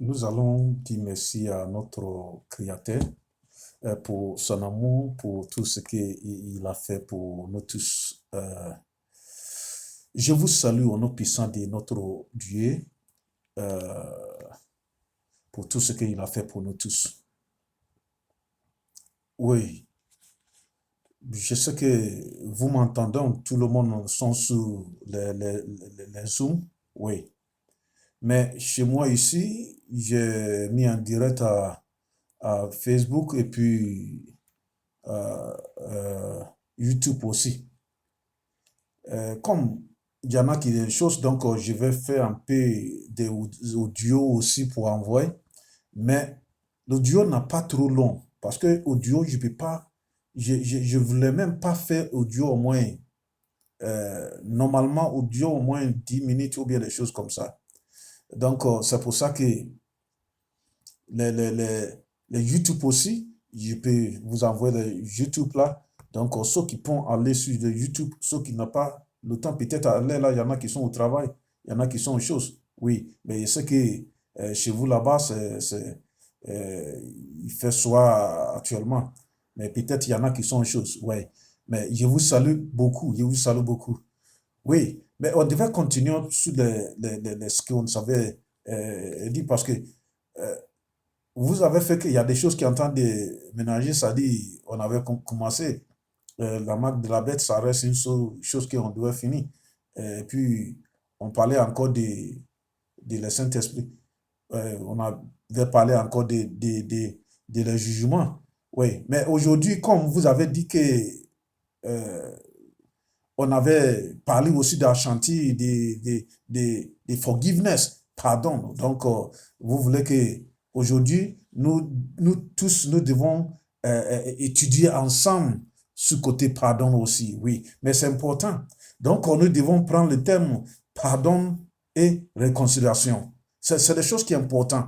Nous allons dire merci à notre Créateur pour son amour, pour tout ce qu'il a fait pour nous tous. Je vous salue au nom puissant de notre Dieu euh, pour tout ce qu'il a fait pour nous tous. Oui, je sais que vous m'entendez, tout le monde sont sur les Zoom. Oui, mais chez moi ici, j'ai mis en direct à Facebook et puis euh, euh, YouTube aussi. Comme il y en a qui des choses, donc je vais faire un peu d'audio aussi pour envoyer, mais l'audio n'a pas trop long parce que audio, je peux pas, je voulais même pas faire audio au moins, normalement audio au moins 10 minutes ou bien des choses comme ça. Donc c'est pour ça que les, les, les, les YouTube aussi, je peux vous envoyer les YouTube là. Donc, ceux qui peuvent aller sur le YouTube, ceux qui n'ont pas le temps, peut-être à aller là, il y en a qui sont au travail, il y en a qui sont aux choses. Oui, mais je sais que chez vous là-bas, il fait soir actuellement. Mais peut-être il y en a qui sont aux choses. Oui, mais je vous salue beaucoup, je vous salue beaucoup. Oui, mais on devait continuer sur ce qu'on savait dire parce que euh, vous avez fait qu'il y a des choses qui sont en train de ménager, ça dit, on avait commencé. La marque de la bête, ça reste une chose qu'on doit finir. Et puis, on parlait encore de le Saint-Esprit. On avait parlé encore de le jugement. Oui, mais aujourd'hui, comme vous avez dit que euh, on avait parlé aussi d'Ashanti, de forgiveness, pardon. Donc, vous voulez que aujourd'hui, nous tous, nous devons étudier ensemble ce côté pardon aussi, oui. Mais c'est important. Donc, nous devons prendre le terme pardon et réconciliation. C'est des choses qui sont importantes.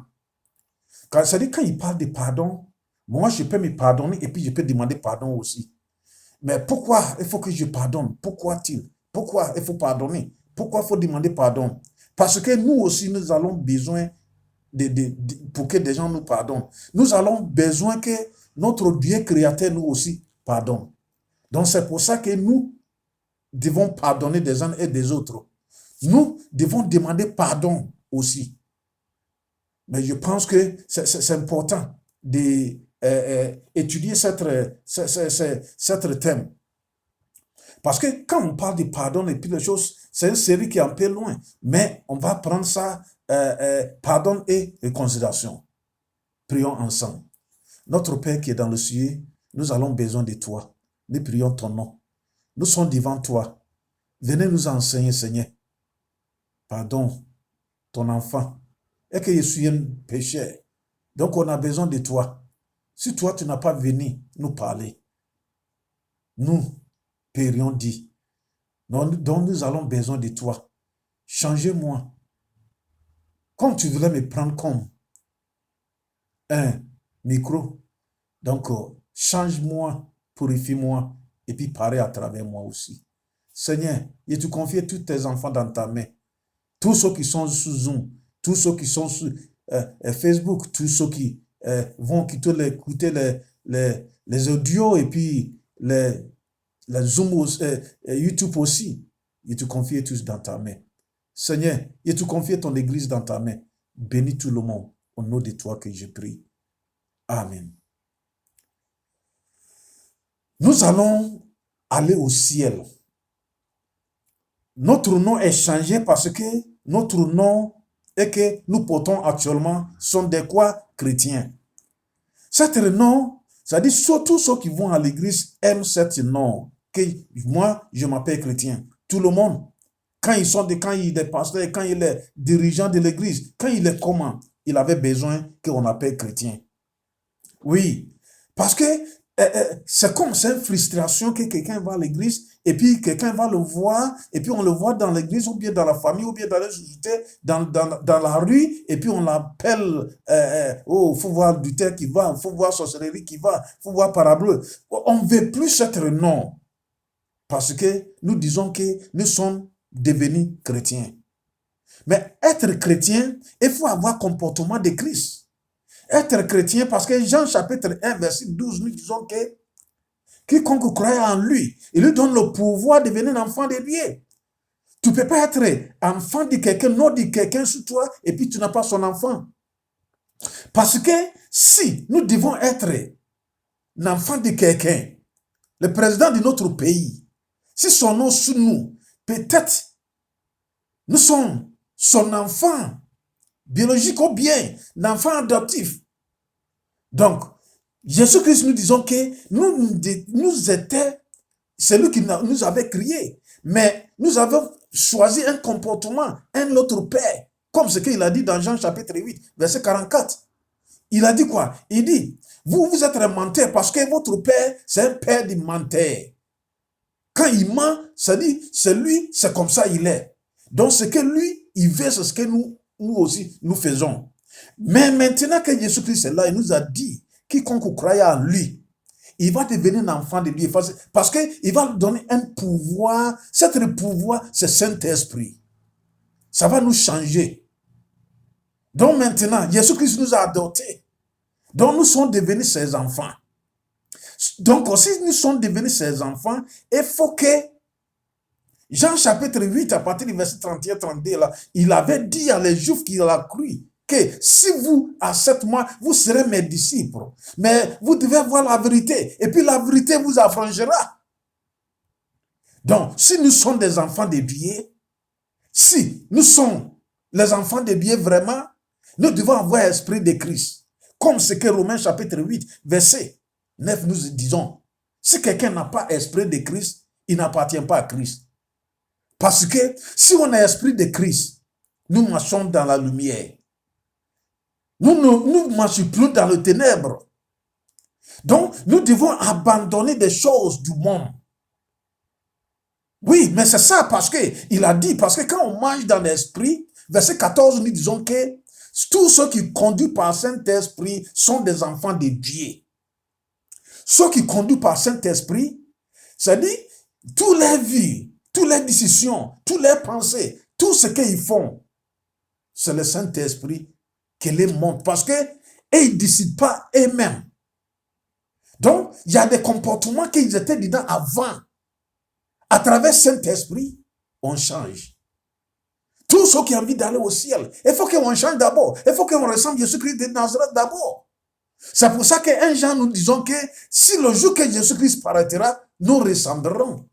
C'est-à-dire, quand il parle de pardon, moi, je peux me pardonner et puis je peux demander pardon aussi. Mais pourquoi il faut que je pardonne? Pourquoi il faut pardonner? Pourquoi il faut demander pardon? Parce que nous aussi, nous avons besoin pour que des gens nous pardonnent. Nous avons besoin que notre Dieu créateur nous aussi pardonne. Donc c'est pour ça que nous devons pardonner des uns et des autres. Nous devons demander pardon aussi. Mais je pense que c'est important d'étudier cette thème. Parce que quand on parle de pardon et puis les choses, c'est une série qui est un peu loin. Mais on va prendre ça, pardon et réconciliation. Prions ensemble. Notre Père qui est dans le ciel, nous avons besoin de toi. Nous prions ton nom. Nous sommes devant toi. Venez nous enseigner, Seigneur. Pardon, ton enfant. Et que je suis un pécheur. Donc on a besoin de toi. Si toi, tu n'as pas venu nous parler, nous périons dit. Donc nous avons besoin de toi. Changez-moi. Comme tu voulais me prendre comme un micro. Donc, change-moi, purifie-moi, et puis parle à travers moi aussi. Seigneur, je te confie tous tes enfants dans ta main. Tous ceux qui sont sur Zoom, tous ceux qui sont sur Facebook, tous ceux qui vont écouter les audios et puis les Zoom, YouTube aussi. Je te confie tous dans ta main. Seigneur, je te confie ton église dans ta main. Bénis tout le monde. Au nom de toi que je prie. Amen. Nous allons aller au ciel. Notre nom est changé parce que notre nom et que nous portons actuellement sont des quoi? Chrétiens. Cet nom, c'est-à-dire surtout ceux qui vont à l'église aiment cet nom. Que moi, je m'appelle chrétien. Tout le monde, quand il est pasteur, quand il est dirigeant de l'église, quand il est comment, il avait besoin qu'on appelle chrétien. Oui, parce que c'est une frustration que quelqu'un va à l'église et puis quelqu'un va le voir et puis on le voit dans l'église ou bien dans la famille ou bien dans la société, dans la rue et puis on l'appelle, oh, il faut voir Luther qui va, il faut voir sorcellerie qui va, il faut voir parableu. On ne veut plus être nom parce que nous disons que nous sommes devenus chrétiens. Mais être chrétien, il faut avoir comportement de Christ. Être chrétien, parce que Jean chapitre 1, verset 12, nous disons que quiconque croit en lui, il lui donne le pouvoir de devenir un enfant de Dieu. Tu ne peux pas être enfant de quelqu'un, non de quelqu'un sur toi, et puis tu n'as pas son enfant. Parce que si nous devons être l'enfant de quelqu'un, le président de notre pays, si son nom sous nous, peut-être nous sommes son enfant biologique ou bien l'enfant adoptif. Donc, Jésus-Christ nous disons que nous étions celui qui nous avait créé, mais nous avons choisi un comportement, un autre père, comme ce qu'il a dit dans Jean chapitre 8, verset 44. Il a dit quoi? Il dit, vous êtes un menteur parce que votre père, c'est un père de menteur. Quand il ment, ça dit, c'est lui, c'est comme ça il est. Donc ce que lui, il veut, c'est ce que nous aussi, nous faisons. Mais maintenant que Jésus-Christ est là, il nous a dit, quiconque croit en lui, il va devenir un enfant de Dieu. Parce qu'il va donner un pouvoir. Cet pouvoir, c'est Saint-Esprit. Ça va nous changer. Donc maintenant, Jésus-Christ nous a adoptés. Donc nous sommes devenus ses enfants. Donc si nous sommes devenus ses enfants, il faut que Jean chapitre 8, à partir du verset 31-32, là, il avait dit à les Juifs qu'il a cru que si vous acceptez moi, vous serez mes disciples. Mais vous devez voir la vérité. Et puis la vérité vous affranchira. Donc, si nous sommes des enfants de Dieu, si nous sommes les enfants de Dieu vraiment, nous devons avoir l'esprit de Christ. Comme ce que Romains chapitre 8, verset 9, nous disons. Si quelqu'un n'a pas l'esprit de Christ, il n'appartient pas à Christ. Parce que si on a l'esprit de Christ, nous marchons dans la lumière. Nous ne marchons plus dans le ténèbre. Donc, nous devons abandonner des choses du monde. Oui, mais c'est ça parce qu'il a dit, parce que quand on mange dans l'esprit, verset 14, nous disons que tous ceux qui conduisent par Saint-Esprit sont des enfants de Dieu. Ceux qui conduisent par Saint-Esprit, c'est-à-dire, toutes les vies, toutes les décisions, toutes les pensées, tout ce qu'ils font, c'est le Saint-Esprit qui les montre. Parce qu'ils ne décident pas eux-mêmes. Donc, il y a des comportements qu'ils étaient dedans avant. À travers Saint-Esprit, on change. Tous ceux qui ont envie d'aller au ciel, il faut qu'on change d'abord. Il faut qu'on ressemble à Jésus-Christ de Nazareth d'abord. C'est pour ça qu'un jour nous disons que si le jour que Jésus-Christ paraîtra, nous ressemblerons.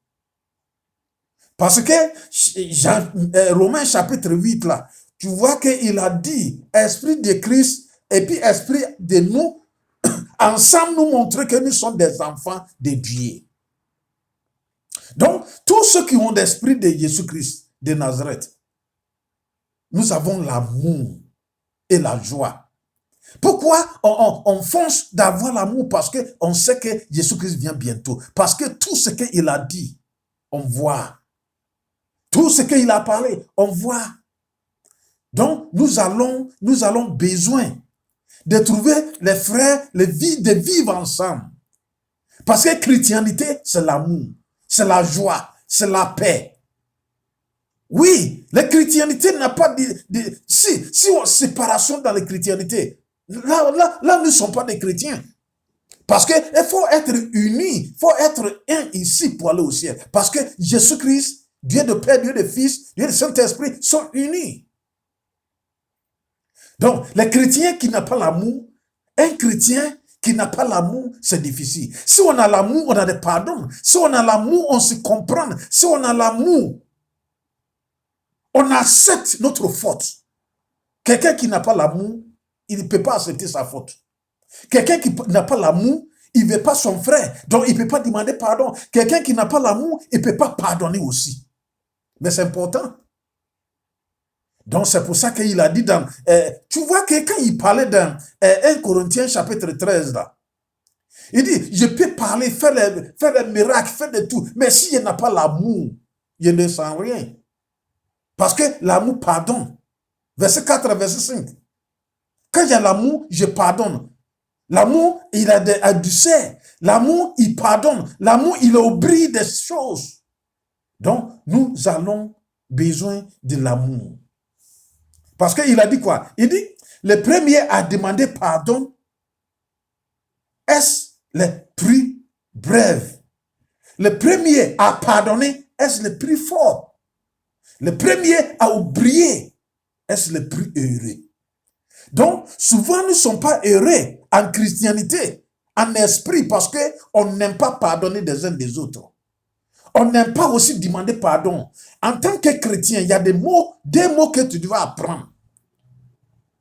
Parce que Romains chapitre 8, là, tu vois qu'il a dit esprit de Christ et puis esprit de nous, ensemble nous montrer que nous sommes des enfants de Dieu. Donc, tous ceux qui ont l'esprit de Jésus-Christ de Nazareth, nous avons l'amour et la joie. Pourquoi on fonce d'avoir l'amour? Parce qu'on sait que Jésus-Christ vient bientôt. Parce que tout ce qu'il a dit, on voit. Tout ce qu'il a parlé, on voit. Donc, nous allons besoin de trouver les frères, de vivre ensemble. Parce que la chrétienté, c'est l'amour, c'est la joie, c'est la paix. Oui, la chrétienté n'a pas si on séparation dans la chrétienté, là, nous ne sommes pas des chrétiens. Parce qu'il faut être unis, il faut être un ici pour aller au ciel. Parce que Jésus-Christ, Dieu de Père, Dieu de Fils, Dieu de Saint-Esprit sont unis. Donc, les chrétiens qui n'ont pas l'amour, un chrétien qui n'a pas l'amour, c'est difficile. Si on a l'amour, on a des pardons. Si on a l'amour, on se comprend. Si on a l'amour, on accepte notre faute. Quelqu'un qui n'a pas l'amour, il ne peut pas accepter sa faute. Quelqu'un qui n'a pas l'amour, il ne veut pas son frère. Donc, il ne peut pas demander pardon. Quelqu'un qui n'a pas l'amour, il ne peut pas pardonner aussi. Mais c'est important. Donc, c'est pour ça qu'il a dit dans... tu vois que quand il parlait dans 1 Corinthiens chapitre 13, là, il dit, je peux parler, faire des miracles, faire de tout. Mais si je n'ai pas l'amour, je ne sens rien. Parce que l'amour pardonne. Verset 4, verset 5. Quand il y a l'amour, je pardonne. L'amour, il a du sel. L'amour, il pardonne. L'amour, il oublie des choses. Donc, nous avons besoin de l'amour. Parce qu'il a dit quoi? Il dit, le premier à demander pardon, est-ce le plus bref? Le premier à pardonner, est-ce le plus fort? Le premier à oublier, est-ce le plus heureux? Donc, souvent, nous ne sommes pas heureux en christianité, en esprit, parce qu'on n'aime pas pardonner des uns des autres. On n'aime pas aussi demander pardon. En tant que chrétien, il y a des mots que tu dois apprendre.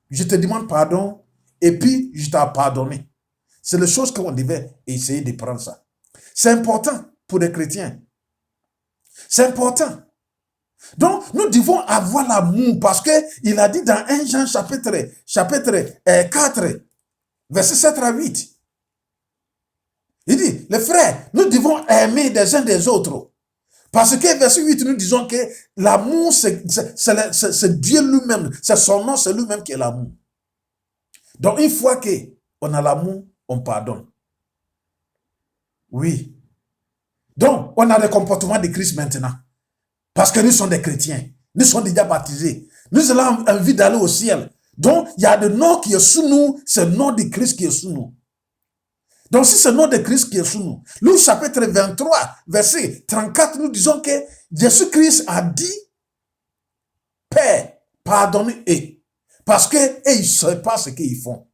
Je te demande pardon et puis je t'ai pardonné. C'est les choses qu'on devait essayer de prendre ça. C'est important pour les chrétiens. C'est important. Donc, nous devons avoir l'amour parce qu'il a dit dans 1 Jean chapitre 4, verset 7 à 8. Il dit, les frères, nous devons aimer des uns des autres. Parce que verset 8, nous disons que l'amour, c'est Dieu lui-même. C'est son nom, c'est lui-même qui est l'amour. Donc, une fois qu'on a l'amour, on pardonne. Oui. Donc, on a le comportement de Christ maintenant. Parce que nous sommes des chrétiens. Nous sommes déjà baptisés. Nous avons envie d'aller au ciel. Donc, il y a le nom qui est sous nous. C'est le nom de Christ qui est sous nous. Donc, si c'est le nom de Christ qui est sous nous. Luc chapitre 23, verset 34, nous disons que Jésus-Christ a dit, Père, pardonnez-eux. Parce qu'ils ne savent pas ce qu'ils font.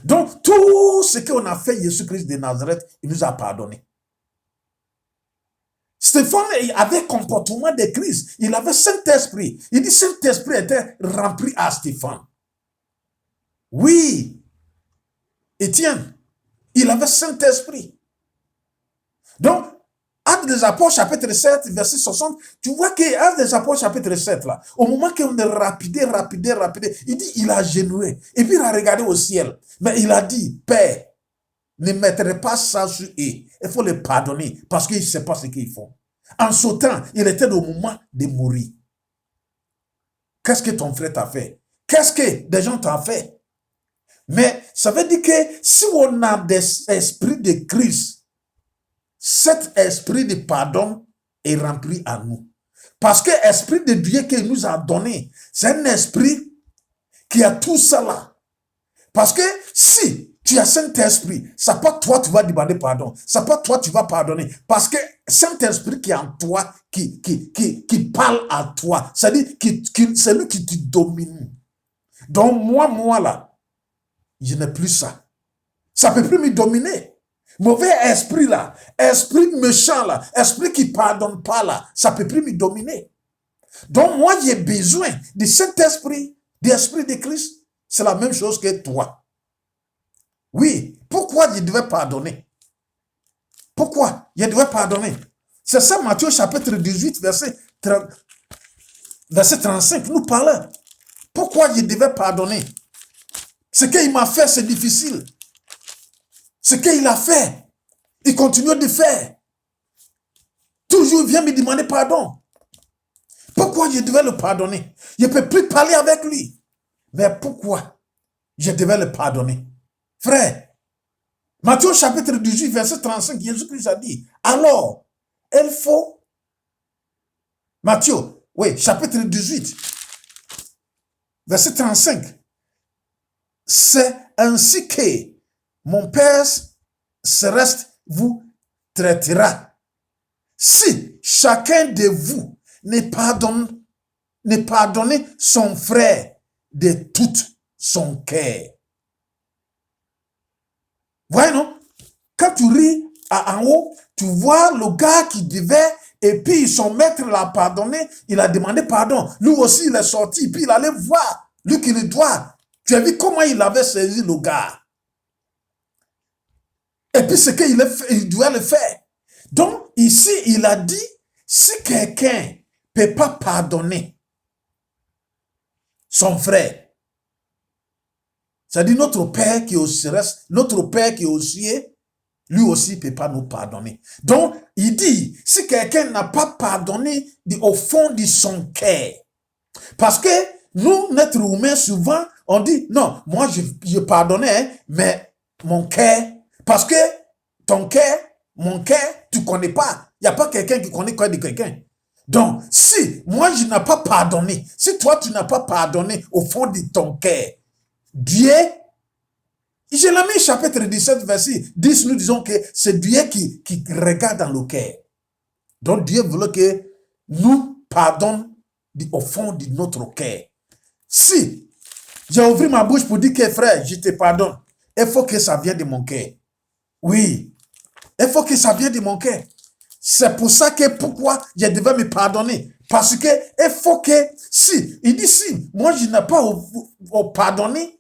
Donc, tout ce qu'on a fait Jésus-Christ de Nazareth, il nous a pardonné. Stéphane avait comportement de Christ. Il avait Saint-Esprit. Il dit Saint-Esprit était rempli à Stéphane. Oui. Étienne, il avait Saint-Esprit. Donc, Actes des Apôtres, chapitre 7, verset 60, tu vois que Actes des Apôtres, chapitre 7, là, au moment qu'on est rapide, il dit, il a genoué. Et puis, il a regardé au ciel. Mais il a dit, Père, ne mettrai pas ça sur eux. Il faut les pardonner parce qu'ils ne savent pas ce qu'ils font. En ce temps, il était au moment de mourir. Qu'est-ce que ton frère t'a fait? Qu'est-ce que des gens t'ont fait? Mais ça veut dire que si on a des esprits de Christ, cet esprit de pardon est rempli à nous. Parce que l'esprit de Dieu qu'il nous a donné, c'est un esprit qui a tout ça là. Parce que si tu as Saint-Esprit, c'est pas toi tu vas demander pardon, c'est pas toi tu vas pardonner. Parce que Saint-Esprit qui est en toi, qui parle à toi, c'est-à-dire c'est lui qui te domine. Donc moi là, je n'ai plus ça. Ça ne peut plus me dominer. Mauvais esprit là, esprit méchant là, esprit qui ne pardonne pas là, ça ne peut plus me dominer. Donc moi j'ai besoin de Saint-Esprit, de l'Esprit de Christ. C'est la même chose que toi. Oui, pourquoi je devais pardonner? Pourquoi je devais pardonner? C'est ça Matthieu chapitre 18, verset 35, nous parlons. Pourquoi je devais pardonner? Ce qu'il m'a fait, c'est difficile. Ce qu'il a fait, il continue de faire. Toujours, il vient me demander pardon. Pourquoi je devais le pardonner? Je ne peux plus parler avec lui. Mais pourquoi je devais le pardonner? Frère, Matthieu chapitre 18, verset 35, Jésus-Christ a dit, alors, il faut... Matthieu, oui, chapitre 18, verset 35. C'est ainsi que mon Père céleste vous traitera. Si chacun de vous ne pardonne son frère de tout son cœur. Voyez, non? Quand tu ris en haut, tu vois le gars qui devait, et puis son maître l'a pardonné, il a demandé pardon. Lui aussi, il est sorti, puis il allait voir, lui qui le doit. Tu as vu comment il avait saisi le gars. Et puis ce qu'il doit le faire. Donc, ici, il a dit, si quelqu'un ne peut pas pardonner son frère, c'est-à-dire notre Père qui est au ciel, notre Père qui est au ciel, lui aussi ne peut pas nous pardonner. Donc, il dit, si quelqu'un n'a pas pardonné au fond de son cœur, parce que nous, notre humain, souvent, on dit, non, moi, je pardonnais, mais mon cœur, parce que ton cœur, mon cœur, tu ne connais pas. Il n'y a pas quelqu'un qui connaît quoi de quelqu'un. Donc, si moi je n'ai pas pardonné, si toi tu n'as pas pardonné au fond de ton cœur, Dieu, Jérémie chapitre 17, verset 10, nous disons que c'est Dieu qui regarde dans le cœur. Donc Dieu voulait que nous pardonnions au fond de notre cœur. Si j'ai ouvert ma bouche pour dire que frère, je te pardonne, il faut que ça vienne de mon cœur. Oui, il faut que ça vienne de mon cœur. C'est pour ça que pourquoi je devais me pardonner. Parce que il faut que, si, il dit si, moi je n'ai pas pardonné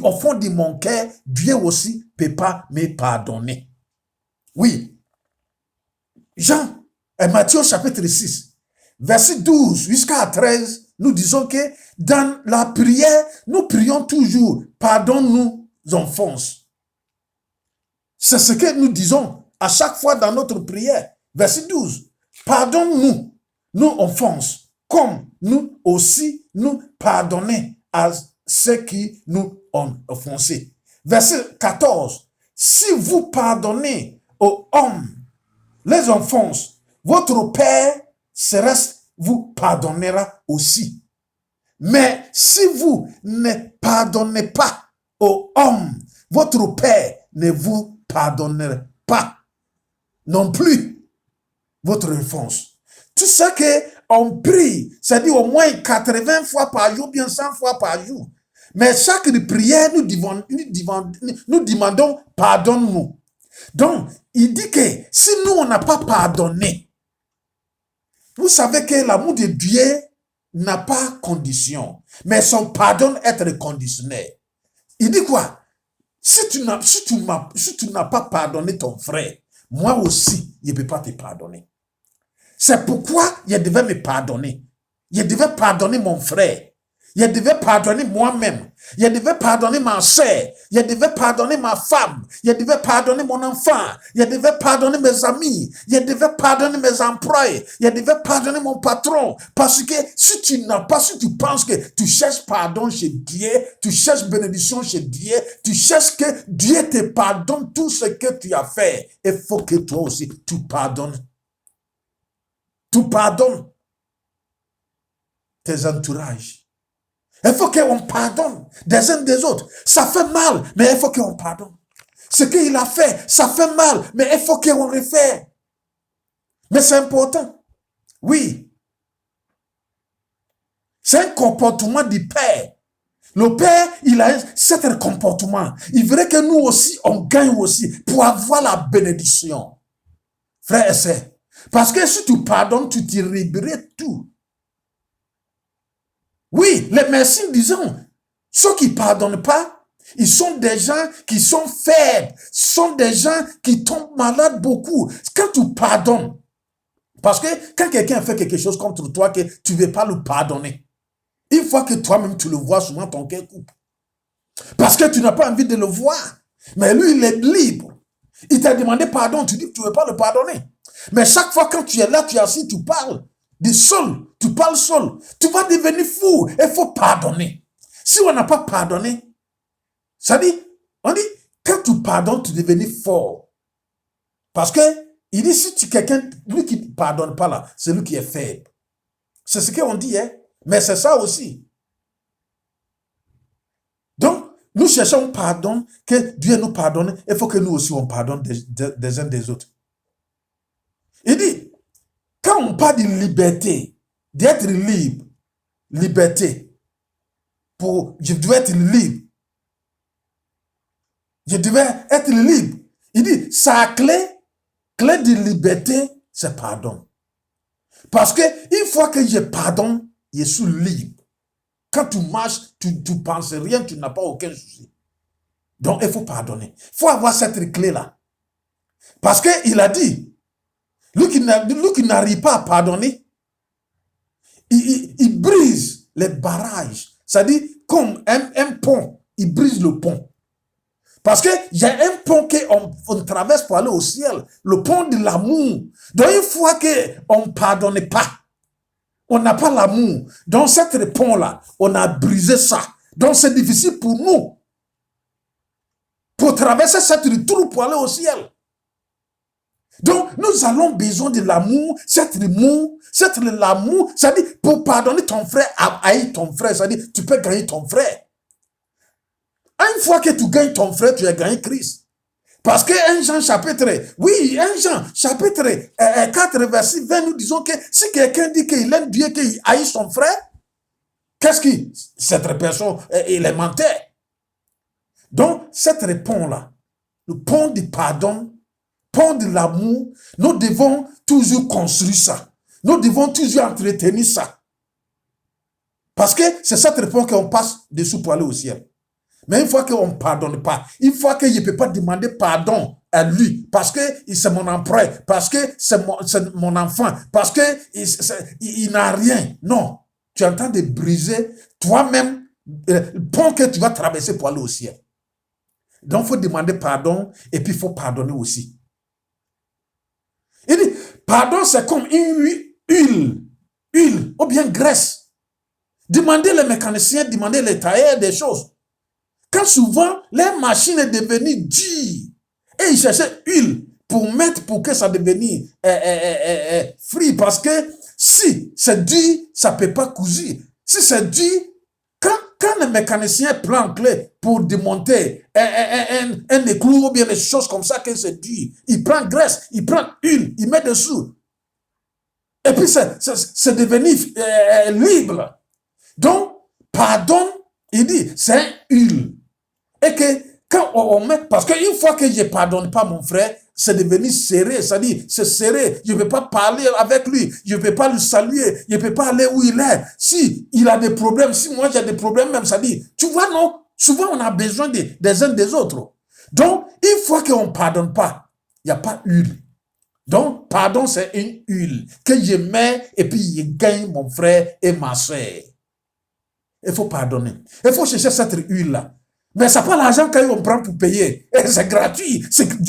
au fond de mon cœur, Dieu aussi ne peut pas me pardonner. Oui. Jean, Matthieu chapitre 6, verset 12 jusqu'à 13, nous disons que dans la prière, nous prions toujours, pardonne-nous nos offenses. C'est ce que nous disons à chaque fois dans notre prière. Verset 12. Pardonne-nous nos offenses, comme nous aussi nous pardonnons à ceux qui nous ont offensés. Verset 14. Si vous pardonnez aux hommes les offenses, votre Père céleste vous pardonnera aussi. Mais si vous ne pardonnez pas aux hommes, votre Père ne vous pardonnera pas non plus votre offense. Tout ce qu'on prie, c'est-à-dire au moins 80 fois par jour, bien 100 fois par jour. Mais chaque prière, nous demandons pardonne-nous. Donc, il dit que si nous, on n'a pas pardonné, vous savez que l'amour de Dieu n'a pas condition, mais son pardon est conditionnel. Il dit quoi? Si tu n'as pas pardonné ton frère, moi aussi, je ne peux pas te pardonner. C'est pourquoi je devais me pardonner. Je devais pardonner mon frère. Je devais pardonner moi-même. Je devais pardonner ma soeur. Je devais pardonner ma femme. Je devais pardonner mon enfant. Je devais pardonner mes amis. Je devais pardonner mes employés. Je devais pardonner mon patron. Parce que si tu n'as pas, si tu penses que tu cherches pardon chez Dieu, tu cherches bénédiction chez Dieu, tu cherches que Dieu te pardonne tout ce que tu as fait, il faut que toi aussi, tu pardonnes. Tu pardonnes tes entourages. Il faut qu'on pardonne des uns des autres. Ça fait mal, mais il faut qu'on pardonne. Ce qu'il a fait, ça fait mal, mais il faut qu'on refasse. Mais c'est important. Oui. C'est un comportement du Père. Le Père, il a cet comportement. Il voudrait que nous aussi, on gagne aussi pour avoir la bénédiction. Frère et sœur. Parce que si tu pardonnes, tu te libères tout. Oui, les médecins disons, ceux qui ne pardonnent pas, ils sont des gens qui sont faibles, sont des gens qui tombent malades beaucoup. Quand tu pardonnes, parce que quand quelqu'un fait quelque chose contre toi, que tu ne veux pas le pardonner, une fois que toi-même tu le vois, souvent ton cœur coupe. Parce que tu n'as pas envie de le voir. Mais lui, il est libre. Il t'a demandé pardon, tu dis que tu ne veux pas le pardonner. Mais chaque fois quand tu es là, tu es assis, tu parles. Du seul, tu parles seul. Tu vas devenir fou. Il faut pardonner. Si on n'a pas pardonné, ça dit, on dit, quand tu pardonnes, tu deviens fort. Parce que, il dit, si tu quelqu'un, lui qui ne pardonne pas là, c'est lui qui est faible. C'est ce qu'on dit, hein. Mais c'est ça aussi. Donc, nous cherchons pardon, que Dieu nous pardonne. Il faut que nous aussi, on pardonne des uns des autres. Il dit, quand on parle de liberté, d'être libre, liberté, je devais être libre. Je devais être libre. Il dit, sa clé de liberté, c'est pardon. Parce que une fois que je pardonne, je suis libre. Quand tu marches, tu ne penses rien, tu n'as pas aucun souci. Donc, il faut pardonner. Il faut avoir cette clé-là. Parce qu'il a dit, lui qui n'arrive pas à pardonner, il brise les barrages. C'est-à-dire, comme un pont, il brise le pont. Parce qu'il y a un pont qu'on traverse pour aller au ciel, le pont de l'amour. Donc, une fois qu'on ne pardonne pas, on n'a pas l'amour. Dans cette pont-là, on a brisé ça. Donc, c'est difficile pour nous, pour traverser cette trou pour aller au ciel. Donc, nous avons besoin de l'amour, l'amour, c'est-à-dire, pour pardonner ton frère, haïr ton frère, c'est-à-dire, tu peux gagner ton frère. Une fois que tu gagnes ton frère, tu as gagné Christ. Parce que 1 Jean chapitre 4, verset 20, nous disons que si quelqu'un dit qu'il aime Dieu, qu'il haït son frère, qu'est-ce que cette personne est élémentaire? Donc, cette réponse-là, le pont du pardon, pont de l'amour, nous devons toujours construire ça. Nous devons toujours entretenir ça. Parce que c'est cette réponse qu'on passe dessous pour aller au ciel. Mais une fois qu'on ne pardonne pas, une fois qu'il ne peut pas demander pardon à lui, parce que c'est mon emprunt, parce que c'est mon enfant, parce que il n'a rien. Non, tu es en train de briser toi-même le pont que tu vas traverser pour aller au ciel. Donc, il faut demander pardon et puis il faut pardonner aussi. Il dit, pardon, c'est comme une huile ou bien graisse. Demandez les mécaniciens, demandez les tailleurs des choses. Quand souvent, les machines sont devenues dures et ils cherchaient huile pour que ça devienne free. Parce que si c'est dur, ça ne peut pas courir. Si c'est dur, quand le mécanicien prend clé pour démonter un éclou ou bien des choses comme ça, que c'est dur, il prend graisse, il prend huile, il met dessous. Et puis c'est devenu libre. Donc, pardon, il dit, c'est huile. Et que quand on met, parce qu'une fois que je ne pardonne pas mon frère, c'est devenu serré, c'est-à-dire c'est serré, je ne peux pas parler avec lui, je ne peux pas le saluer, je ne peux pas aller où il est. Si il a des problèmes, si moi j'ai des problèmes même, c'est-à-dire, tu vois non, souvent on a besoin des uns des autres. Donc, une fois qu'on ne pardonne pas, il n'y a pas huile. Donc, pardon, c'est une huile que je mets et puis je gagne mon frère et ma soeur. Il faut pardonner. Il faut chercher cette huile-là. Mais ça pas l'argent qu'on prend pour payer. C'est gratuit. C'est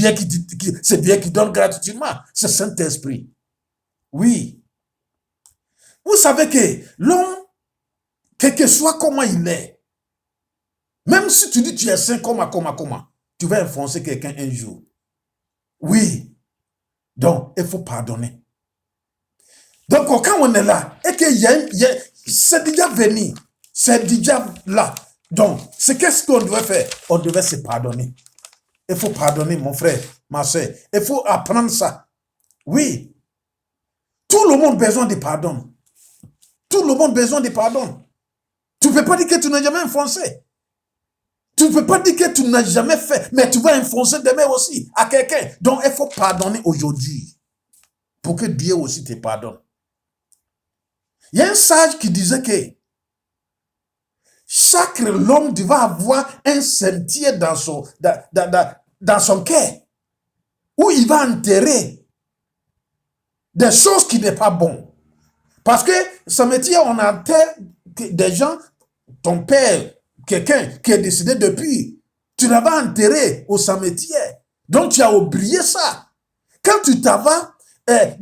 Dieu qui donne gratuitement. C'est Saint-Esprit. Oui. Vous savez que l'homme, quel que soit comment il est, même si tu dis tu es saint, comment, tu vas enfoncer quelqu'un un jour. Oui. Donc, il faut pardonner. Donc, quand on est là, et que c'est déjà venu, c'est déjà là. Donc, c'est qu'est-ce qu'on devait faire? On devait se pardonner. Il faut pardonner, mon frère, ma soeur. Il faut apprendre ça. Oui. Tout le monde a besoin de pardon. Tout le monde a besoin de pardon. Tu ne peux pas dire que tu n'as jamais enfoncé. Tu ne peux pas dire que tu n'as jamais fait, mais tu vas enfoncer demain aussi à quelqu'un. Donc, il faut pardonner aujourd'hui pour que Dieu aussi te pardonne. Il y a un sage qui disait que chaque homme devait avoir un sentier dans son cœur où il va enterrer des choses qui n'est pas bon. Parce que ce métier, on enterre des gens, ton père, quelqu'un qui est décédé depuis, tu l'avais enterré au cimetière. Donc tu as oublié ça. Quand tu t'avais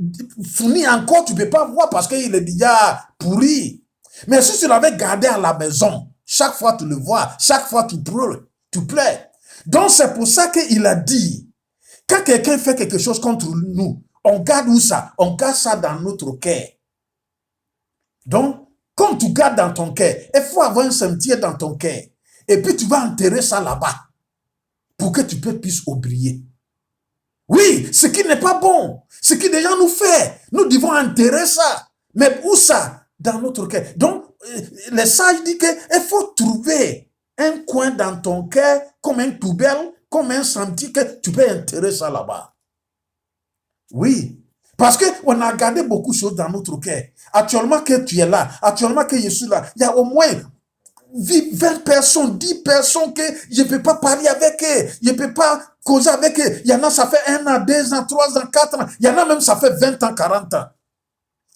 fourni encore, tu ne peux pas voir parce qu'il est déjà pourri. Mais si tu l'avais gardé à la maison, chaque fois tu le vois, chaque fois tu pleures. Donc c'est pour ça qu'il a dit, quand quelqu'un fait quelque chose contre nous, on garde où ça? On garde ça dans notre cœur. Donc, quand tu gardes dans ton cœur, il faut avoir un cimetière dans ton cœur. Et puis tu vas enterrer ça là-bas pour que tu puisses oublier. Oui, ce qui n'est pas bon, ce que les gens nous font, nous devons enterrer ça. Mais où ça? Dans notre cœur. Donc, les sages disent qu'il faut trouver un coin dans ton cœur, comme une poubelle, comme un sentier, que tu peux enterrer ça là-bas. Oui. Parce qu'on a gardé beaucoup de choses dans notre cœur. Actuellement que tu es là, actuellement que je suis là, il y a au moins 20 personnes, 10 personnes que je ne peux pas parler avec eux, je ne peux pas causer avec eux. Il y en a, ça fait 1 an, 2 ans, 3 ans, 4 ans. Il y en a même, ça fait 20 ans, 40 ans.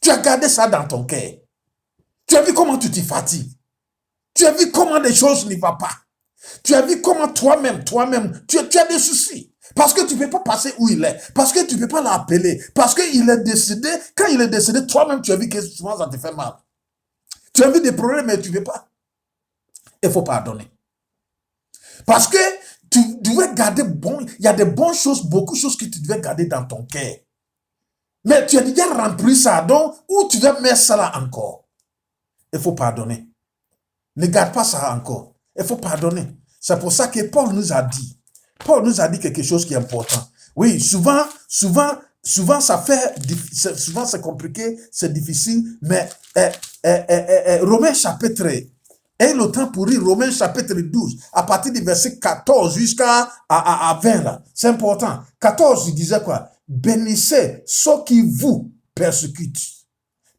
Tu as gardé ça dans ton cœur. Tu as vu comment tu te fatigues. Tu as vu comment les choses ne vont pas. Tu as vu comment toi-même, tu as des soucis. Parce que tu ne peux pas passer où il est. Parce que tu ne peux pas l'appeler. Parce qu'il est décédé. Quand il est décédé, toi-même, tu as vu que souvent ça te fait mal. Tu as vu des problèmes, mais tu ne peux pas. Il faut pardonner. Parce que tu devais garder bon, il y a des bonnes choses, beaucoup de choses que tu devais garder dans ton cœur. Mais tu as déjà rempli ça, donc où tu vas mettre ça là encore? Il faut pardonner. Ne garde pas ça encore. Il faut pardonner. C'est pour ça que Paul nous a dit. Paul nous a dit quelque chose qui est important. Oui, souvent, ça fait, souvent c'est compliqué, c'est difficile, mais Romains chapitre, et le temps pour lire Romains chapitre 12, à partir du verset 14 jusqu'à à 20 là, c'est important. 14, il disait quoi? Bénissez ceux qui vous persécutent.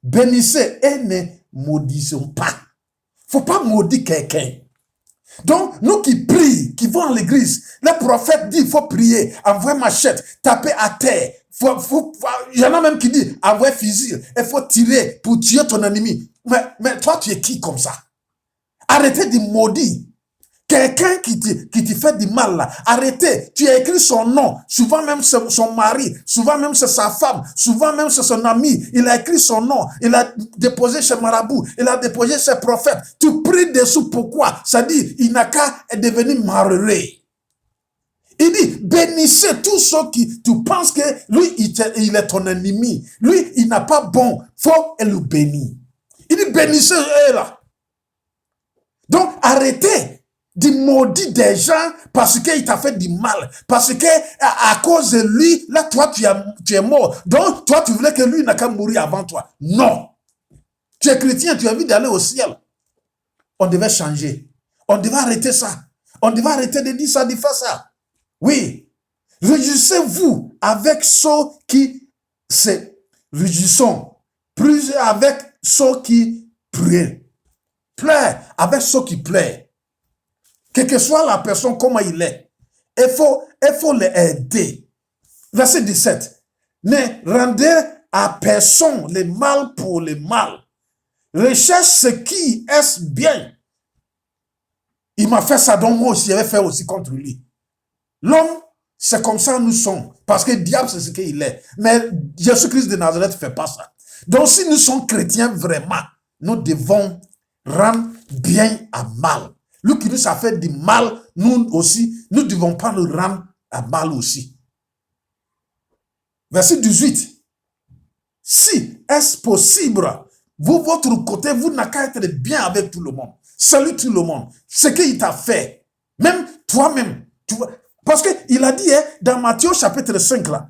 Bénissez et ne maudissons pas. Faut pas maudire quelqu'un. Donc, nous qui prient, qui vont à l'église, le prophète dit, il faut prier, envoyer machette, taper à terre. Il y en a même qui dit, envoyer fusil, il faut tirer pour tuer ton ennemi. Mais toi, tu es qui comme ça? Arrêtez de maudire. Quelqu'un qui te fait du mal là, arrêtez. Tu as écrit son nom, souvent même c'est son mari, souvent même c'est sa femme, souvent même c'est son ami. Il a écrit son nom, il a déposé chez Marabout, il a déposé chez prophète. Tu pries dessous, pourquoi? Ça dit, il n'a qu'à devenir malheureux. Il dit, bénissez tous ceux qui, tu penses que lui, il est ton ennemi. Lui, il n'a pas bon, faut le bénir. Il dit, bénissez eux là. Donc, arrêtez de maudire des gens parce qu'il t'a fait du mal. Parce que à cause de lui, là, toi, tu es mort. Donc, toi, tu voulais que lui n'a qu'à mourir avant toi. Non. Tu es chrétien, tu as envie d'aller au ciel. On devait changer. On devait arrêter ça. On devait arrêter de dire ça, de faire ça. Oui. Réjouissez-vous avec ceux qui se réjouissent. Plus avec ceux qui prient. Pleure avec ceux qui pleurent. Quelle que soit la personne, comment il est, il faut l'aider. Verset 17. Ne rendez à personne le mal pour le mal. Recherche ce qui est bien. Il m'a fait ça, donc moi aussi, j'avais fait aussi contre lui. L'homme, c'est comme ça nous sommes. Parce que le diable, c'est ce qu'il est. Mais Jésus-Christ de Nazareth ne fait pas ça. Donc si nous sommes chrétiens vraiment, nous devons rendre bien à mal. Lui qui nous a fait du mal, nous aussi, nous ne devons pas le rendre à mal aussi. Verset 18. Si est-ce possible, vous, votre côté, vous n'avez qu'à être bien avec tout le monde. Salue tout le monde. Ce qu'il t'a fait. Même toi-même. Tu vois, parce qu'il a dit, hein, dans Matthieu chapitre 5, là,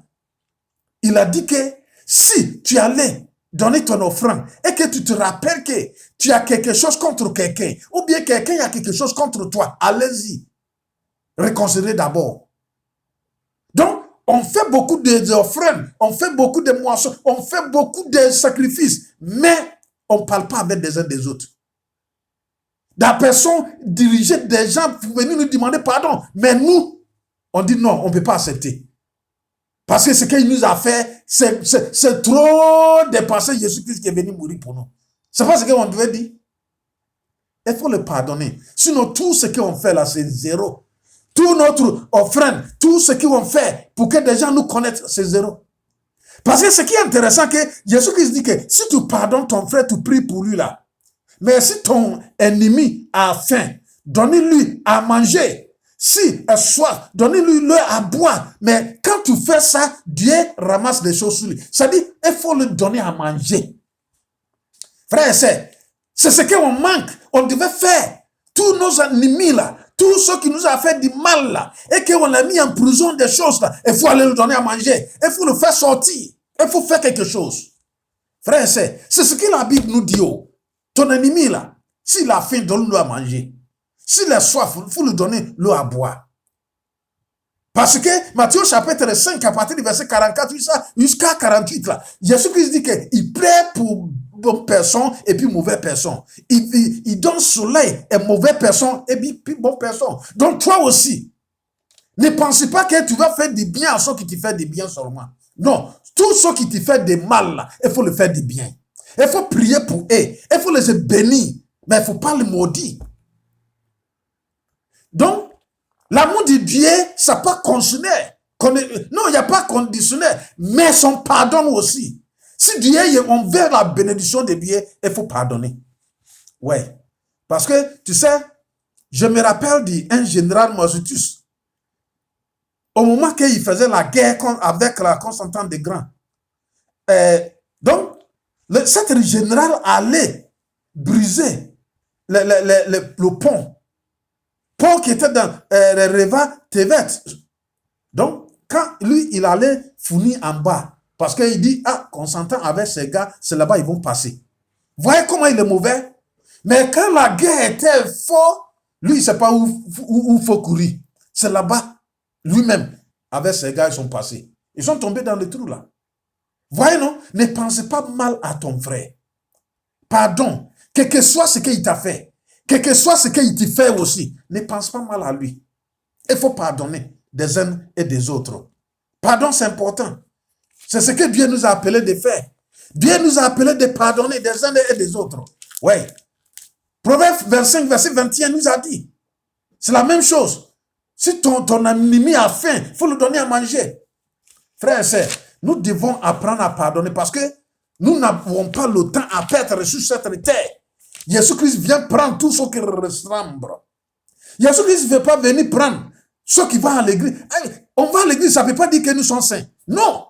il a dit que si tu allais donner ton offrande et que tu te rappelles que tu as quelque chose contre quelqu'un ou bien quelqu'un a quelque chose contre toi, allez-y. Réconciliez d'abord. Donc, on fait beaucoup d'offrandes, on fait beaucoup de moissons, on fait beaucoup de sacrifices, mais on ne parle pas avec des uns des autres. La personne dirigeait des gens pour venir nous demander pardon, mais nous, on dit non, on ne peut pas accepter. Parce que ce qu'il nous a fait, c'est trop dépasser Jésus-Christ qui est venu mourir pour nous. C'est pas ce qu'on devait dire. Il faut le pardonner. Sinon, tout ce qu'on fait là, c'est zéro. Tout notre offrande, tout ce qu'on fait pour que des gens nous connaissent, c'est zéro. Parce que ce qui est intéressant, que Jésus-Christ dit que si tu pardonnes ton frère, tu pries pour lui là. Mais si ton ennemi a faim, donnez-lui à manger. Si elle soif, donnez-lui l'eau à boire. Mais quand tu fais ça, Dieu ramasse des choses sur lui. Ça dit, il faut lui donner à manger. Frère et sœur, c'est ce qu'on manque. On devait faire. Tous nos ennemis là, tous ceux qui nous ont fait du mal là, et qu'on a mis en prison des choses là, il faut aller lui donner à manger. Il faut le faire sortir. Il faut faire quelque chose. Frère et sœur, c'est ce que la Bible nous dit. Oh. Ton ennemi là, s'il a faim, donne-lui à manger. S'il a soif, il faut lui donner l'eau à boire. Parce que Matthieu chapitre 5, à partir du verset 44 jusqu'à 48, là, Jésus-Christ dit qu'il plaît pour bonne personne et puis mauvaise personne. Il donne soleil et mauvaise personne et puis bonne personne. Donc toi aussi, ne pense pas que tu vas faire du bien à ceux qui te font du bien seulement. Non, tous ceux qui te font du mal, là, il faut le faire du bien. Il faut prier pour eux. Il faut les bénir. Mais il ne faut pas les maudire. Donc, l'amour de Dieu, ça n'est pas conditionnel. Non, il n'y a pas conditionnel. Mais son pardon aussi. Si Dieu on veut la bénédiction de Dieu, il faut pardonner. Ouais. Parce que, tu sais, je me rappelle d'un général Mosutus. au moment qu'il faisait la guerre avec la Constantin de Grand. Donc, cette général allait briser le pont. Pont qui était dans Reva Tevet. Donc, quand lui, il allait fournir en bas, parce qu'il dit, ah, Constantin avec ses gars, c'est là-bas, ils vont passer. Voyez comment il est mauvais? Mais quand la guerre était forte, lui, il ne sait pas où il faut courir. C'est là-bas, lui-même, avec ses gars, ils sont passés. Ils sont tombés dans le trou là. Voyez, non? Ne pensez pas mal à ton frère. Pardon. Quel que soit ce qu'il t'a fait, quel que soit ce qu'il te fait aussi, ne pense pas mal à lui. Il faut pardonner des uns et des autres. Pardon, c'est important. C'est ce que Dieu nous a appelé de faire. Dieu nous a appelé de pardonner des uns et des autres. Oui. Proverbe 25, verset 21 nous a dit. C'est la même chose. Si ton ennemi a faim, il faut lui donner à manger. Frères et sœurs, nous devons apprendre à pardonner parce que nous n'avons pas le temps à perdre sur cette terre. Jésus-Christ vient prendre tout ce qui ressemble. Jésus-Christ ne veut pas venir prendre ceux qui vont à l'église. On va à l'église, ça ne veut pas dire que nous sommes saints. Non.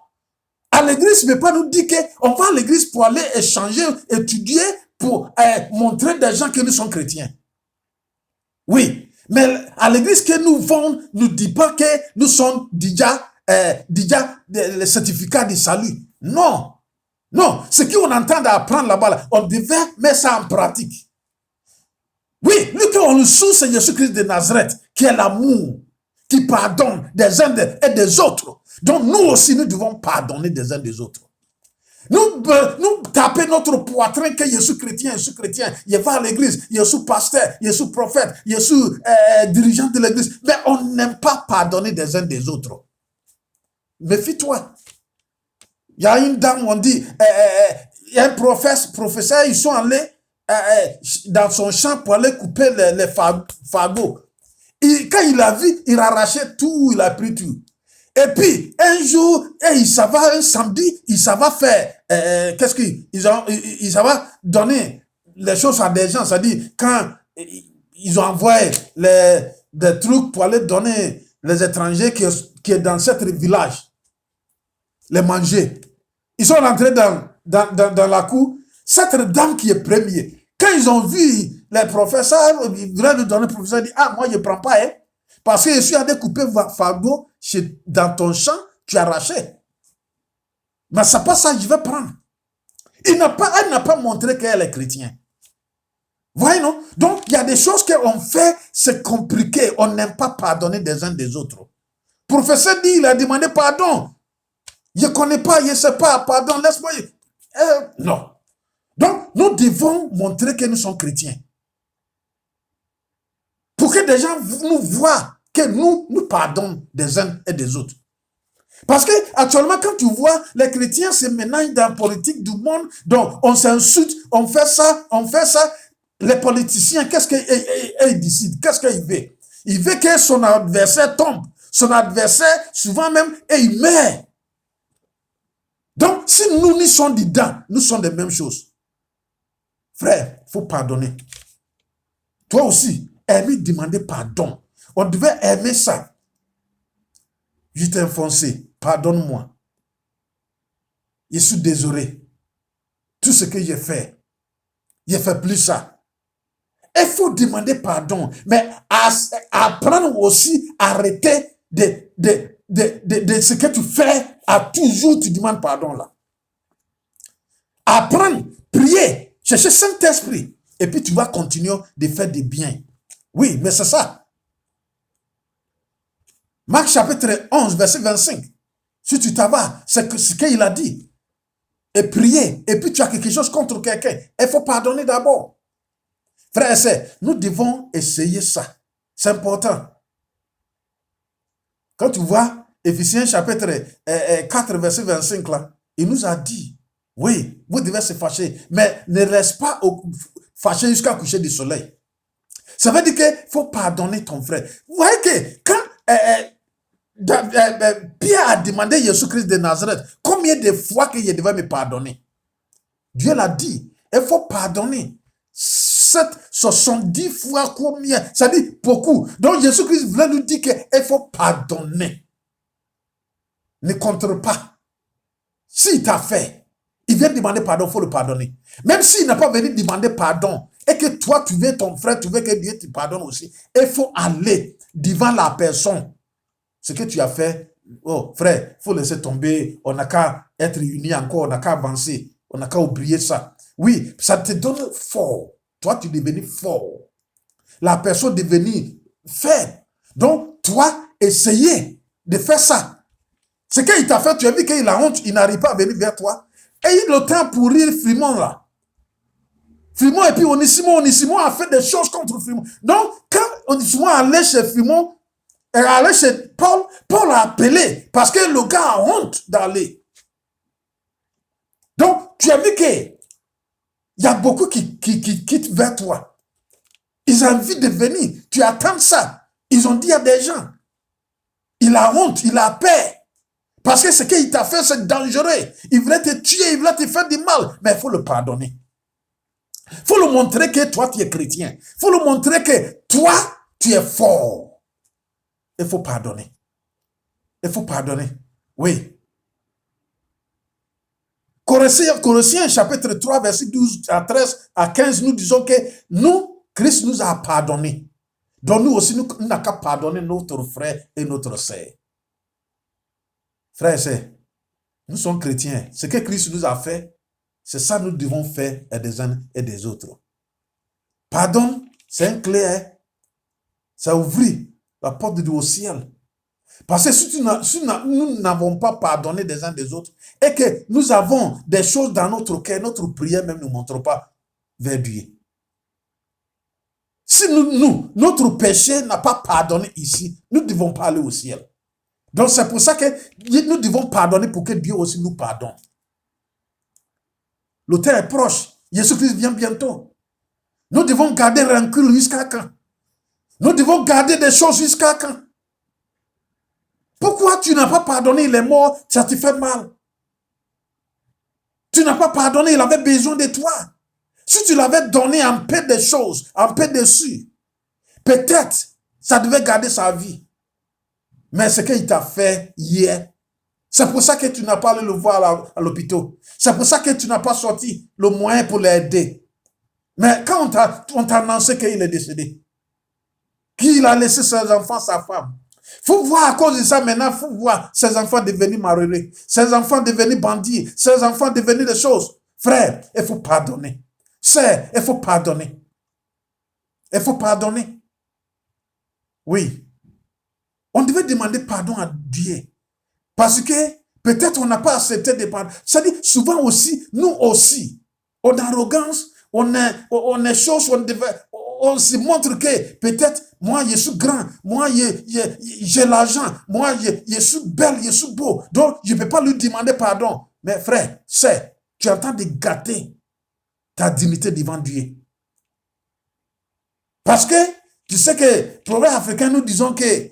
À l'église, ne veut pas nous dire qu'on va à l'église pour aller échanger, étudier, pour montrer des gens que nous sommes chrétiens. Oui. Mais à l'église que nous vont, ne dit pas que nous sommes déjà le certificat du salut. Non. Non. Ce qu'on entend apprendre là-bas, on devait mettre ça en pratique. Oui, lui qu'on le sous, c'est Jésus-Christ de Nazareth, qui est l'amour, qui pardonne des uns et des autres. Donc nous aussi, nous devons pardonner des uns des autres. Nous taper notre poitrine que je suis chrétien, il va à l'église, je suis pasteur, je suis prophète, je suis dirigeant de l'église. Mais on n'aime pas pardonner des uns des autres. Méfie-toi. Il y a une dame, on dit, il y a un professeur, ils sont allés dans son champ pour aller couper les fagots. Quand il a vu, il a arraché tout, il a pris tout. Et puis, un jour, un samedi, il va faire, qu'est-ce qu'ils va donner les choses à des gens. C'est-à-dire, quand ils ont envoyé des trucs pour aller donner les étrangers qui sont dans ce village, les manger. Ils sont rentrés dans la cour. Cette dame qui est premier, quand ils ont vu les professeurs, ils voulaient lui donner, le professeur dit, ah, moi, je ne prends pas, hein, parce que je suis allé couper fagot dans ton champ, tu as arraché. Mais c'est pas ça que je vais prendre. Elle n'a pas montré qu'elle est chrétienne. Voyez, non? Donc, il y a des choses qu'on fait, c'est compliqué. On n'aime pas pardonner des uns des autres. Le professeur dit, il a demandé pardon. Je ne connais pas, je ne sais pas, pardon, laisse-moi. Non. Donc, nous devons montrer que nous sommes chrétiens. Pour que des gens nous voient que nous pardonnons des uns et des autres. Parce que actuellement, quand tu vois, les chrétiens se ménagent dans la politique du monde, donc on s'insulte, on fait ça. Les politiciens, qu'est-ce qu'ils décident? Qu'est-ce qu'ils veulent? Il veut que son adversaire tombe. Son adversaire, souvent même, et il meurt. Donc, si nous n'y sommes dedans, nous sommes des mêmes choses. Frère, il faut pardonner. Toi aussi, aimer demander pardon. On devait aimer ça. Je t'ai enfoncé, pardonne-moi. Je suis désolé. Tout ce que j'ai fait, je ne fais plus ça. Il faut demander pardon, mais apprendre aussi à arrêter de ce que tu fais, à toujours tu demandes pardon là. Apprendre, prier, chercher Saint-Esprit, et puis tu vas continuer de faire des biens. Oui, mais c'est ça. Marc chapitre 11, verset 25. Si tu t'en vas, c'est ce qu'il a dit. Et prier, et puis tu as quelque chose contre quelqu'un. Il faut pardonner d'abord. Frères et sœurs, nous devons essayer ça. C'est important. Quand tu vois Éphésiens chapitre 4, verset 25, là, il nous a dit, oui, vous devez se fâcher, mais ne reste pas fâché jusqu'à coucher du soleil. Ça veut dire qu'il faut pardonner ton frère. Vous voyez que quand Pierre a demandé à Jésus-Christ de Nazareth, combien de fois qu'il devait me pardonner? Dieu l'a dit, il faut pardonner. 70 fois combien? Ça dit beaucoup. Donc Jésus-Christ voulait nous dire qu'il faut pardonner. ne contre pas. S'il t'a fait, il vient demander pardon, il faut le pardonner. Même s'il n'a pas venu demander pardon, et que toi, tu veux ton frère, tu veux que Dieu te pardonne aussi, il faut aller devant la personne. Ce que tu as fait, oh frère, il faut laisser tomber, on n'a qu'à être unis encore, on n'a qu'à avancer, on n'a qu'à oublier ça. Oui, ça te donne fort. Toi, tu es devenu fort. La personne est devenue faible. Donc, toi, essayez de faire ça. Ce qu'il t'a fait, tu as vu qu'il a honte, il n'arrive pas à venir vers toi. Et il a le temps pour rire Philemon là. Philemon et puis Onésimo a fait des choses contre Philemon. Donc, quand Onésimo allait chez Philemon, elle allait chez Paul, Paul a appelé parce que le gars a honte d'aller. Donc, tu as vu qu'il y a beaucoup qui quittent vers toi. Ils ont envie de venir. Tu attends ça. Ils ont dit à des gens. Il a honte, il a peur. Parce que ce qu'il t'a fait, c'est dangereux. Il voulait te tuer, il voulait te faire du mal. Mais il faut le pardonner. Il faut le montrer que toi, tu es chrétien. Il faut le montrer que toi, tu es fort. Il faut pardonner. Il faut pardonner. Oui. Colossiens chapitre 3, verset 12 à 13 à 15, nous disons que nous, Christ nous a pardonné. Donc nous aussi, nous n'avons qu'à pardonner notre frère et notre sœur. Frères et sœurs, nous sommes chrétiens. Ce que Christ nous a fait, c'est ça que nous devons faire des uns et des autres. Pardon, c'est un clé. Hein? Ça ouvre la porte au ciel. Parce que si nous n'avons pas pardonné des uns des autres et que nous avons des choses dans notre cœur, notre prière même ne montre pas vers Dieu. Si notre péché n'a pas pardonné ici, nous ne devons pas aller au ciel. Donc c'est pour ça que nous devons pardonner pour que Dieu aussi nous pardonne. Le temps est proche. Jésus-Christ vient bientôt. Nous devons garder rancune jusqu'à quand? Nous devons garder des choses jusqu'à quand? Pourquoi tu n'as pas pardonné? Il est mort, ça te fait mal. Tu n'as pas pardonné, il avait besoin de toi. Si tu l'avais donné en paix des choses, en paix dessus, peut-être ça devait garder sa vie. Mais ce qu'il t'a fait hier, c'est pour ça que tu n'as pas allé le voir à l'hôpital. C'est pour ça que tu n'as pas sorti le moyen pour l'aider. Mais quand on t'a annoncé qu'il est décédé, qu'il a laissé ses enfants, sa femme, il faut voir à cause de ça maintenant, il faut voir ses enfants devenir malheureux, ses enfants devenir bandits, ses enfants devenir des choses. Frère, il faut pardonner. Sœur, il faut pardonner. Il faut pardonner. Oui. On devait demander pardon à Dieu. Parce que peut-être on n'a pas accepté de pardon. C'est-à-dire, souvent aussi, nous aussi, on a arrogance, on est chose, on se montre que peut-être moi je suis grand, moi j'ai l'argent, moi je suis belle, je suis beau. Donc je ne peux pas lui demander pardon. Mais frère, tu es en train de gâter ta dignité devant Dieu. Parce que tu sais que proverbe africain, nous disons que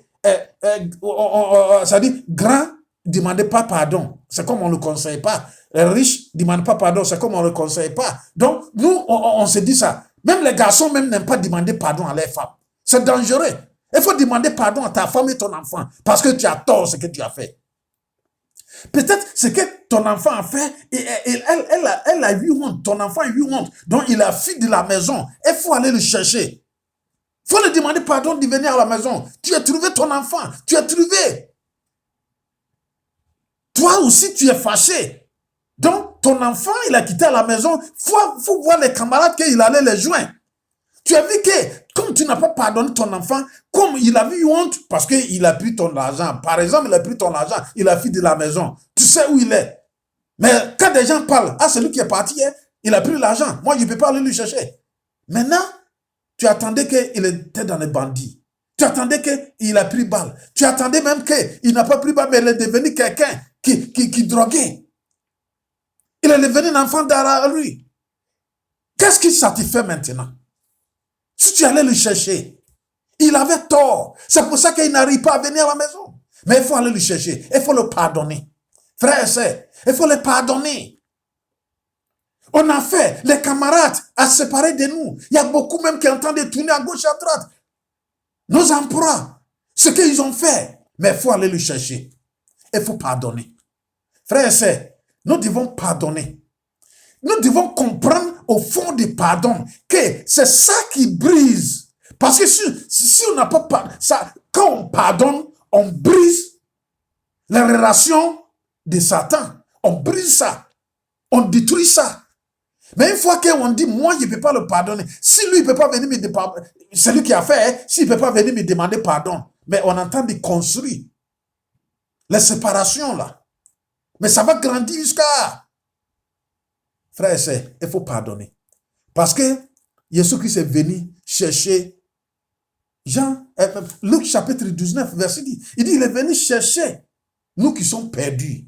ça dit grand, ne demandez pas pardon. C'est comme on ne le conseille pas. Riche, ne demande pas pardon. C'est comme on ne le conseille pas. Donc, nous, on se dit ça. Même les garçons même n'aiment pas demander pardon à leurs femmes. C'est dangereux. Il faut demander pardon à ta femme et ton enfant parce que tu as tort ce que tu as fait. Peut-être ce que ton enfant a fait, elle a eu honte. Ton enfant a eu honte. Donc, il a fui de la maison. Il faut aller le chercher. Il faut lui demander pardon de venir à la maison. Tu as trouvé ton enfant. Tu as trouvé. Toi aussi, tu es fâché. Donc, ton enfant, il a quitté la maison. Il faut voir les camarades qu'il allait les joindre. Tu as vu que, comme tu n'as pas pardonné ton enfant, comme il a eu honte, parce qu'il a pris ton argent. Par exemple, il a pris ton argent, il a fui de la maison. Tu sais où il est. Mais quand des gens parlent, ah, c'est lui qui est parti, hein, il a pris l'argent. Moi, je ne peux pas aller lui chercher. Maintenant, tu attendais qu'il était dans les bandits. Tu attendais qu'il a pris balle. Tu attendais même qu'il n'a pas pris balle, mais il est devenu quelqu'un qui droguait. Il est devenu un enfant derrière lui. Qu'est-ce qui satisfait maintenant? Si tu allais le chercher, il avait tort. C'est pour ça qu'il n'arrive pas à venir à la maison. Mais il faut aller le chercher. Il faut le pardonner. Frère et sœur, il faut le pardonner. On a fait les camarades à séparer de nous. Il y a beaucoup même qui sont en train de tourner à gauche et à droite. Nos emplois, ce qu'ils ont fait. Mais il faut aller le chercher. il faut pardonner. Frères et sœurs, nous devons pardonner. Nous devons comprendre au fond du pardon que c'est ça qui brise. Parce que si on n'a pas ça, quand on pardonne, on brise la relation de Satan. On brise ça. On détruit ça. Mais une fois qu'on dit, moi, je ne peux pas le pardonner. Si lui, il ne peut pas venir me demander, c'est lui qui a fait, s'il ne peut pas venir me demander pardon. Mais on entend de construire les séparations là. Mais ça va grandir jusqu'à... Frère et sœurs, il faut pardonner. Parce que Jésus-Christ est venu chercher Luc chapitre 19, verset 10. Il dit, il est venu chercher nous qui sommes perdus.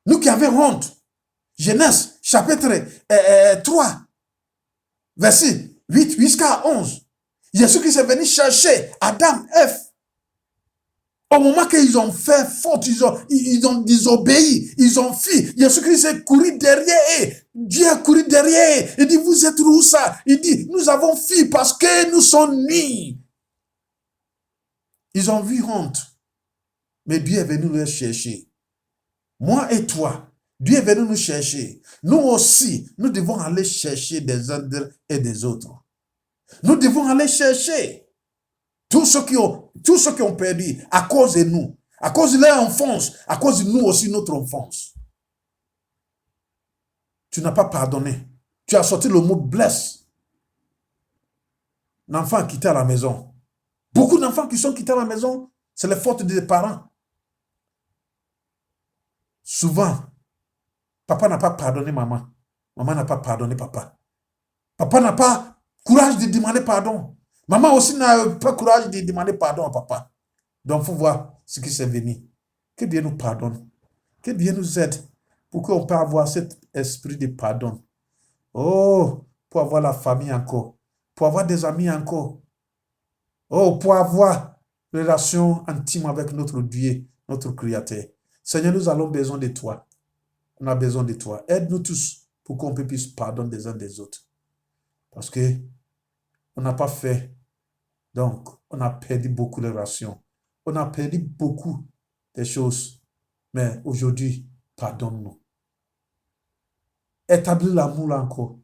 Nous qui avons honte. Genèse chapitre 3, verset 8 jusqu'à 11. Jésus-Christ est venu chercher Adam, Ève. Au moment qu'ils ont fait faute, ils ont désobéi, ils ont fui. Jésus-Christ est couru derrière eux. Dieu a couru derrière eux. Il dit, vous êtes où ça? Il dit, nous avons fui parce que nous sommes nus. Ils ont vu honte. Mais Dieu est venu les chercher. Moi et toi, Dieu est venu nous chercher. Nous aussi, nous devons aller chercher des uns et des autres. Nous devons aller chercher tous ceux qui ont perdu à cause de nous, à cause de leur enfance, à cause de nous aussi, notre enfance. Tu n'as pas pardonné. Tu as sorti le mot blesse. L'enfant quitté à la maison. Beaucoup d'enfants qui sont quittés à la maison, c'est la faute des parents. Souvent, papa n'a pas pardonné maman. Maman n'a pas pardonné papa. Papa n'a pas courage de demander pardon. Maman aussi n'a pas courage de demander pardon à papa. Donc, il faut voir ce qui s'est venu. Que Dieu nous pardonne. Que Dieu nous aide pour qu'on puisse avoir cet esprit de pardon. Oh, pour avoir la famille encore. Pour avoir des amis encore. Oh, pour avoir une relation intime avec notre Dieu, notre Créateur. Seigneur, nous avons besoin de toi. On a besoin de toi. Aide-nous tous pour qu'on puisse pardonner des uns des autres. Parce que on n'a pas fait. Donc, on a perdu beaucoup de relations. On a perdu beaucoup de choses. Mais aujourd'hui, pardonne-nous. Établis l'amour encore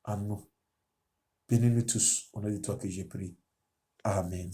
en nous. Bénis-nous tous. On a dit toi que j'ai pris. Amen.